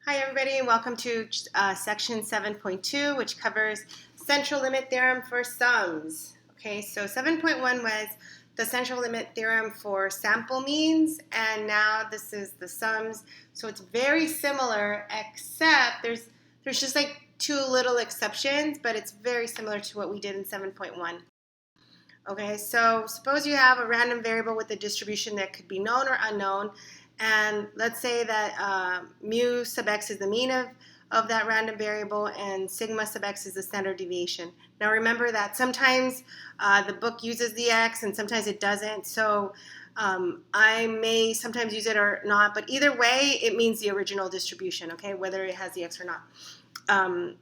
Hi everybody and welcome to section 7.2, which covers central limit theorem for sums. Okay, so 7.1 was the central limit theorem for sample means, and now this is the sums. So it's very similar, except there's just like two little exceptions, but it's very similar to what we did in 7.1. Okay, so suppose you have a random variable with a distribution that could be known or unknown, and let's say that mu sub x is the mean of that random variable and sigma sub x is the standard deviation. Now remember that sometimes the book uses the x and sometimes it doesn't, so I may sometimes use it or not, but either way it means the original distribution, okay, whether it has the x or not.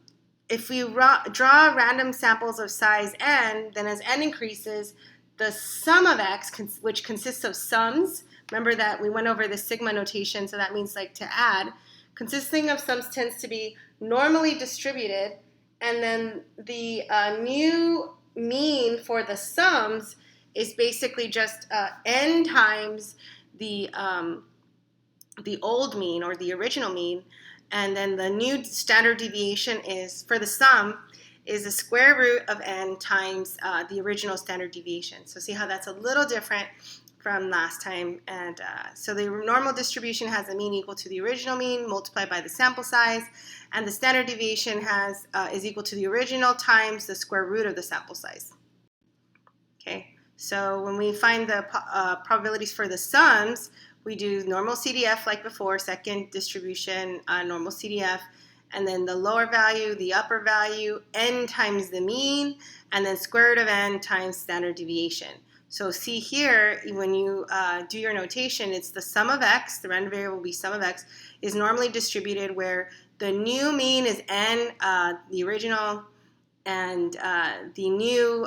If we draw random samples of size n, then as n increases, the sum of x, which consists of sums, remember that we went over the sigma notation, so that means like to add, consisting of sums tends to be normally distributed, and then the new mean for the sums is basically just n times the old mean or the original mean. And then the new standard deviation is, for the sum, is the square root of n times the original standard deviation. So see how that's a little different from last time. And so the normal distribution has a mean equal to the original mean multiplied by the sample size, and the standard deviation is equal to the original times the square root of the sample size. Okay, so when we find the probabilities for the sums, we do normal CDF like before, second distribution, normal CDF, and then the lower value, the upper value, n times the mean, and then square root of n times standard deviation. So see here, when you do your notation, it's the sum of x, the random variable will be sum of x, is normally distributed where the new mean is n, the original, and the new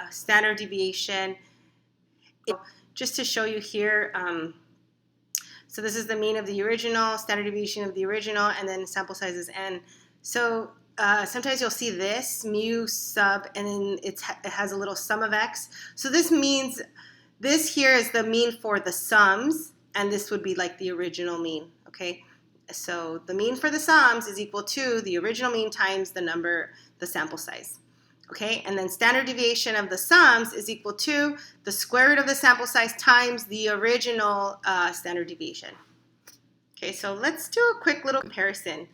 standard deviation. Just to show you here, so this is the mean of the original, standard deviation of the original, and then sample size is n. So sometimes you'll see this, mu sub, and then it has a little sum of x. So this means this here is the mean for the sums, and this would be like the original mean, okay? So the mean for the sums is equal to the original mean times the number, the sample size. Okay, and then standard deviation of the sums is equal to the square root of the sample size times the original standard deviation. Okay, so let's do a quick little comparison.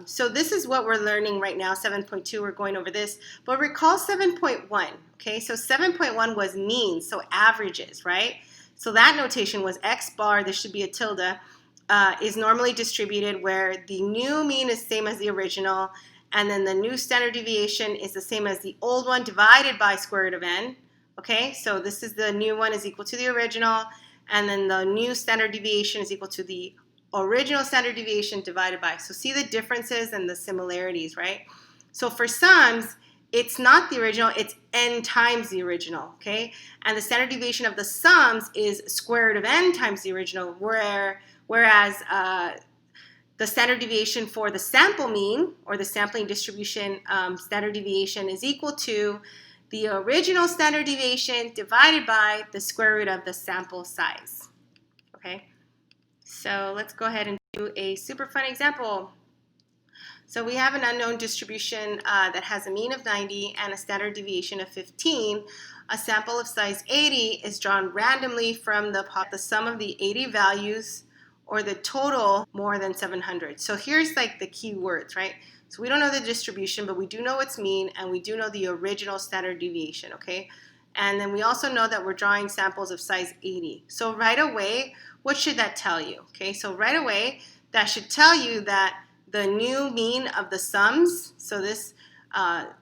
So this is what we're learning right now, 7.2, we're going over this, but recall 7.1, okay? So 7.1 was means, so averages, right? So that notation was x bar, there should be a tilde, is normally distributed where the new mean is same as the original, and then the new standard deviation is the same as the old one divided by square root of n. Okay, so this is the new one is equal to the original, and then the new standard deviation is equal to the original standard deviation divided by. So see the differences and the similarities, right? So for sums, it's not the original, it's n times the original, okay? And the standard deviation of the sums is square root of n times the original, whereas the standard deviation for the sample mean, or the sampling distribution standard deviation, is equal to the original standard deviation divided by the square root of the sample size. Okay, so let's go ahead and do a super fun example. So we have an unknown distribution that has a mean of 90 and a standard deviation of 15. A sample of size 80 is drawn randomly from the sum of the 80 values or the total more than 700. So here's like the key words, right? So we don't know the distribution, but we do know its mean, and we do know the original standard deviation, okay? And then we also know that we're drawing samples of size 80. So right away, what should that tell you? Okay, so right away, that should tell you that the new mean of the sums, so this,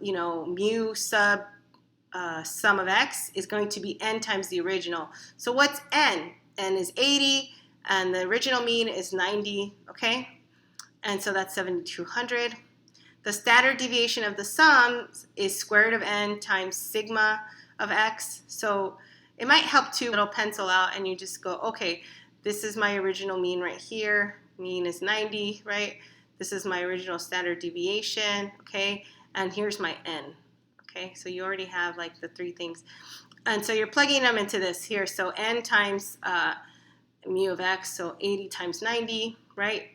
mu sub sum of x is going to be n times the original. So what's n? N is 80, and the original mean is 90, okay? And so that's 7,200. The standard deviation of the sums is square root of n times sigma of x. So it might help to little pencil out and you just go, okay, this is my original mean right here. Mean is 90, right? This is my original standard deviation, okay? And here's my n, okay? So you already have like the three things. And so you're plugging them into this here. So n times mu of x, so 80 times 90, right?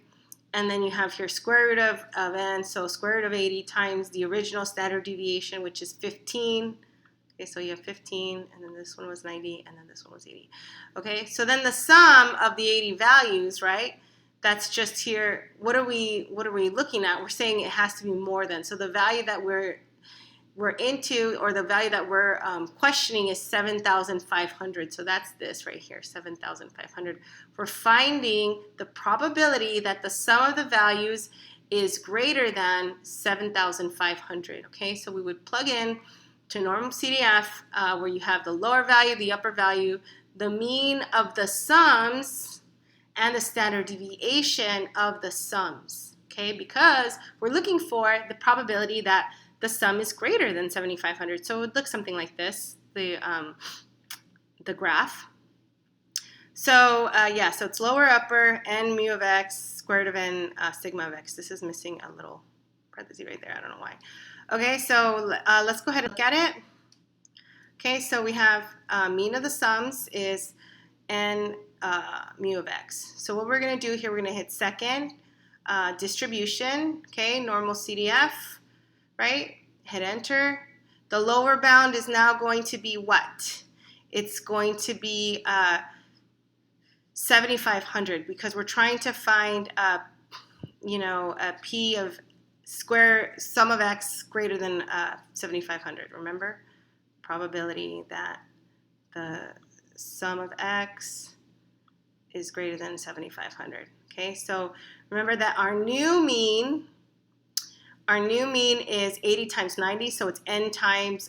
And then you have here square root of n, so square root of 80 times the original standard deviation, which is 15. Okay, so you have 15, and then this one was 90, and then this one was 80. Okay, so then the sum of the 80 values, right? That's just here. What are we looking at? We're saying it has to be more than. So the value that we're into, or the value that we're questioning, is 7,500. So that's this right here, 7,500. We're finding the probability that the sum of the values is greater than 7,500. Okay, so we would plug in to normal CDF, where you have the lower value, the upper value, the mean of the sums, and the standard deviation of the sums. Okay, because we're looking for the probability that the sum is greater than 7,500. So it would look something like this, the graph. So yeah, so it's lower, upper, n mu of x, square root of n sigma of x. This is missing a little parenthesis right there. I don't know why. Okay, so let's go ahead and look at it. Okay, so we have mean of the sums is n mu of x. So what we're going to do here, we're going to hit second distribution. Okay, normal CDF. Right? Hit enter. The lower bound is now going to be what? It's going to be 7,500, because we're trying to find a p of sum of x greater than 7,500. Remember? Probability that the sum of x is greater than 7,500. Okay, so remember that our new mean is 80 times 90, so it's n times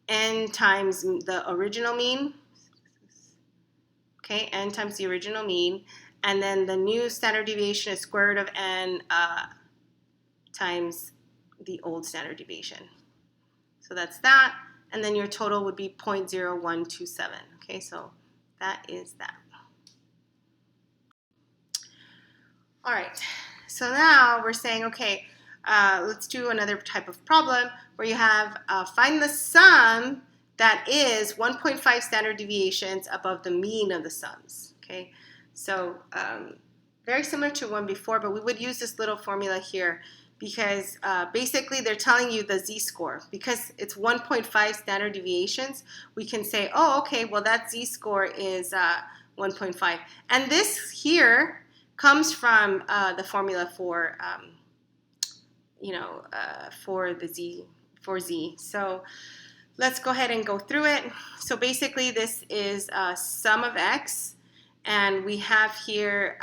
the original mean. Okay, n times the original mean, and then the new standard deviation is square root of n times the old standard deviation. So that's that, and then your total would be 0.0127. Okay, so that is that. All right, so now we're saying, okay, let's do another type of problem where you have find the sum that is 1.5 standard deviations above the mean of the sums. Okay, so very similar to one before, but we would use this little formula here because basically they're telling you the z-score. Because it's 1.5 standard deviations, we can say, oh, okay, well that z-score is 1.5. And this here comes from the formula for for z. So let's go ahead and go through it. So basically this is sum of x, and we have here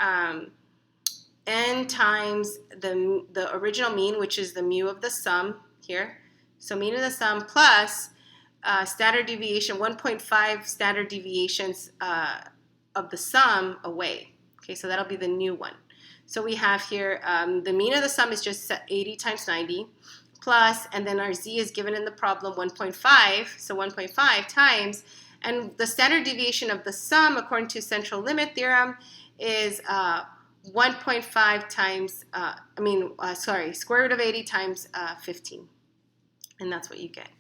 n times the original mean, which is the mu of the sum here. So mean of the sum plus standard deviation, 1.5 standard deviations of the sum away. Okay, so that'll be the new one. So we have here the mean of the sum is just 80 times 90 plus, and then our z is given in the problem 1.5, so 1.5 times, and the standard deviation of the sum according to central limit theorem is 1.5 times, square root of 80 times 15, and that's what you get.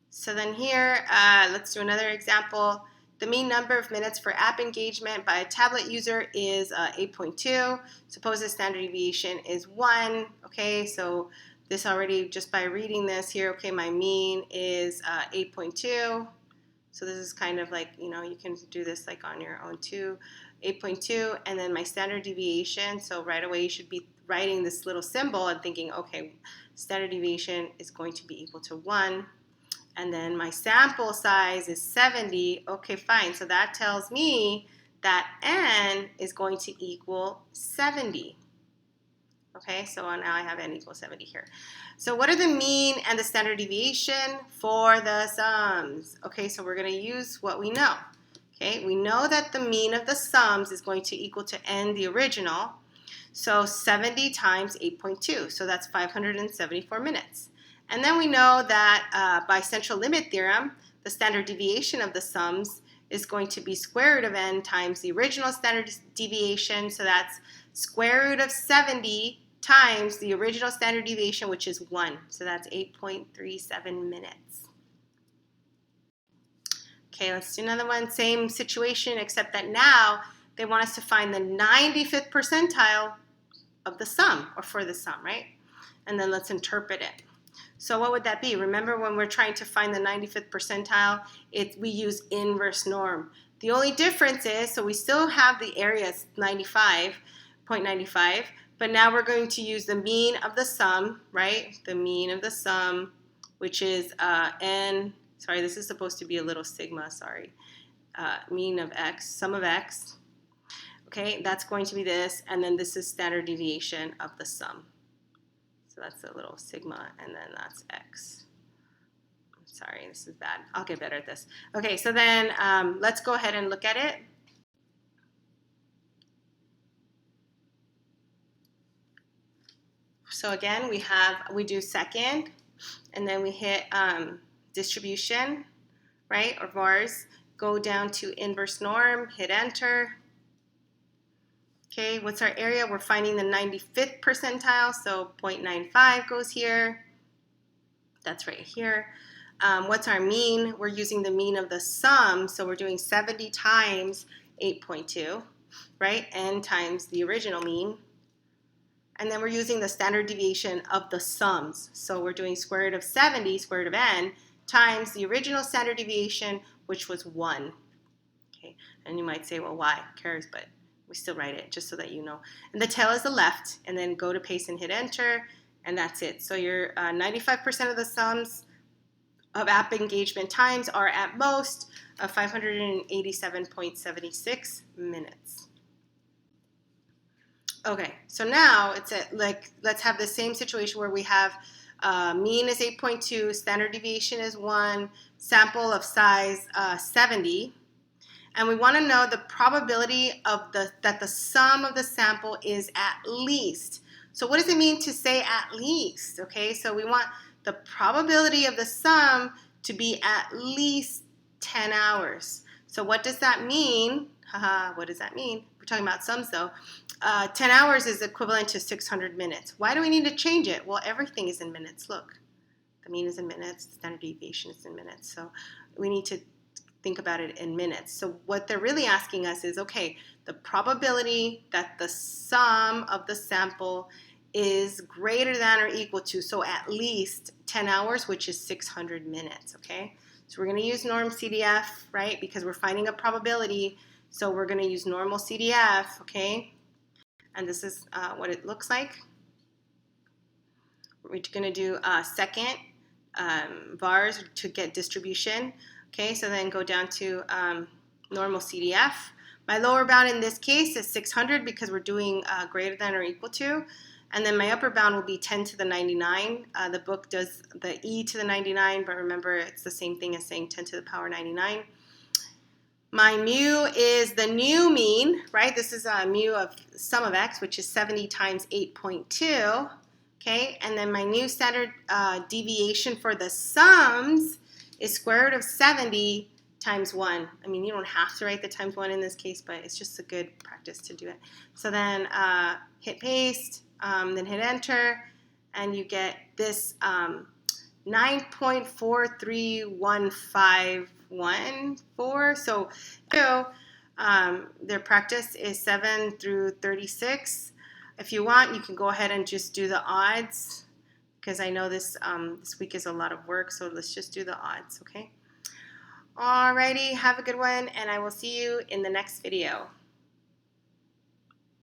So then here, let's do another example. The mean number of minutes for app engagement by a tablet user is 8.2. Suppose the standard deviation is 1. Okay, so this already, just by reading this here, okay, my mean is 8.2. So this is kind of like, you can do this like on your own too. 8.2, and then my standard deviation. So right away you should be writing this little symbol and thinking, okay, standard deviation is going to be equal to 1. And then my sample size is 70. Okay, fine. So that tells me that n is going to equal 70. Okay, so now I have n equals 70 here. So what are the mean and the standard deviation for the sums? Okay, so we're going to use what we know. Okay, we know that the mean of the sums is going to equal to n, the original. So 70 times 8.2. So that's 574 minutes. And then we know that by central limit theorem, the standard deviation of the sums is going to be square root of n times the original standard deviation. So that's square root of 70 times the original standard deviation, which is 1. So that's 8.37 minutes. Okay, let's do another one. Same situation, except that now they want us to find the 95th percentile of the sum, or for the sum, right? And then let's interpret it. So what would that be? Remember, when we're trying to find the 95th percentile, we use inverse norm. The only difference is, so we still have the area 95.95, but now we're going to use the mean of the sum, right? The mean of the sum, which is n, sorry, this is supposed to be a little sigma, sorry. Mean of x, sum of x. Okay, that's going to be this, and then this is standard deviation of the sum. So that's a little sigma, and then that's x. Sorry, this is bad. I'll get better at this. Okay, so then let's go ahead and look at it. So again, we do second, and then we hit distribution, right, or vars. Go down to inverse norm, hit enter. Okay, what's our area? We're finding the 95th percentile, so 0.95 goes here. That's right here. What's our mean? We're using the mean of the sum, so we're doing 70 times 8.2, right? N times the original mean. And then we're using the standard deviation of the sums. So we're doing square root of 70, square root of n, times the original standard deviation, which was 1. Okay, and you might say, well, why? Who cares? But we still write it just so that you know. And the tail is the left, and then go to paste and hit enter, and that's it. So your 95% of the sums of app engagement times are at most 587.76 minutes. Okay, so now it's let's have the same situation where we have mean is 8.2, standard deviation is 1, sample of size 70, and we want to know the probability of that the sum of the sample is at least. So what does it mean to say at least? Okay, so we want the probability of the sum to be at least 10 hours. So what does that mean? Haha, what does that mean? We're talking about sums though. 10 hours is equivalent to 600 minutes. Why do we need to change it? Well, everything is in minutes. Look, the mean is in minutes, the standard deviation is in minutes. So we need to think about it in minutes. So what they're really asking us is, okay, the probability that the sum of the sample is greater than or equal to, so at least 10 hours, which is 600 minutes, okay? So we're going to use norm CDF, right, because we're finding a probability, so we're going to use normal CDF, okay? And this is what it looks like. We're going to do second vars to get distribution, okay? So then go down to normal CDF. My lower bound in this case is 600 because we're doing greater than or equal to. And then my upper bound will be 10 to the 99. The book does the e to the 99, but remember it's the same thing as saying 10 to the power 99. My mu is the new mean, right? This is a mu of sum of x, which is 70 times 8.2. Okay, and then my new standard deviation for the sums is square root of 70 times 1. I mean, you don't have to write the times 1 in this case, but it's just a good practice to do it. So then hit paste. Then hit enter, and you get this 9.43114. So their practice is 7 through 36. If you want, you can go ahead and just do the odds, because I know this week is a lot of work, so let's just do the odds, okay? Alrighty, have a good one, and I will see you in the next video.